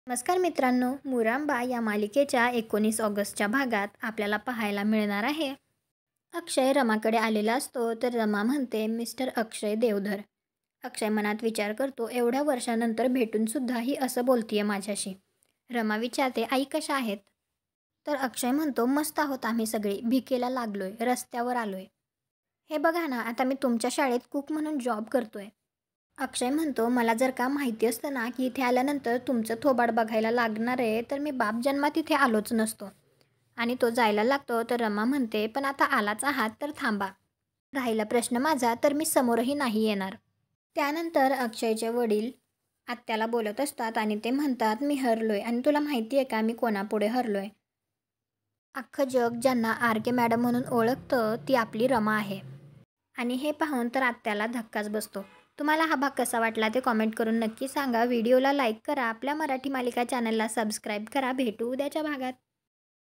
नमस्कार मित्रांनो, मुरांबा या मालिकेच्या 19 ऑगस्टच्या भागात आपल्याला पाहायला मिळणार आहे. अक्षय रमाकडे आलेला असतो तर रमा म्हणते, मिस्टर अक्षय देवधर. अक्षय मनात विचार करतो, एवढ्या वर्षानंतर भेटूनसुद्धा ही असं बोलतीये माझ्याशी. रमा विचारते, आई कशा आहेत? तर अक्षय म्हणतो, मस्त आहोत आम्ही सगळे, भिकेला लागलोय, रस्त्यावर आलोय. हे बघा ना, आता मी तुमच्या शाळेत कुक म्हणून जॉब करतोय. अक्षय म्हणतो, मला जर का माहिती असतं ना की इथे आल्यानंतर तुमचं थोबाड बघायला लागणार आहे तर मी बाप जन्मात इथे आलोच नसतो. आणि तो जायला लागतो तर रमा म्हणते, पण आता आलाच आहात तर थांबा. राहिला प्रश्न माझा तर मी समोरही नाही येणार. त्यानंतर अक्षयचे वडील आत्याला बोलत असतात आणि ते म्हणतात, मी हरलोय आणि तुला माहिती आहे का मी कोणापुढे हरलोय? अख्खं जग ज्यांना आर के मॅडम म्हणून ओळखतं ती आपली रमा आहे. आणि हे पाहून तर आत्याला धक्काच बसतो. तुम्हाला हा भाग कसा वाटला ते कॉमेंट करून नक्की सांगा. व्हिडिओला लाईक करा. आपल्या मराठी मालिका चॅनलला सबस्क्राईब करा. भेटू उद्याच्या भागात.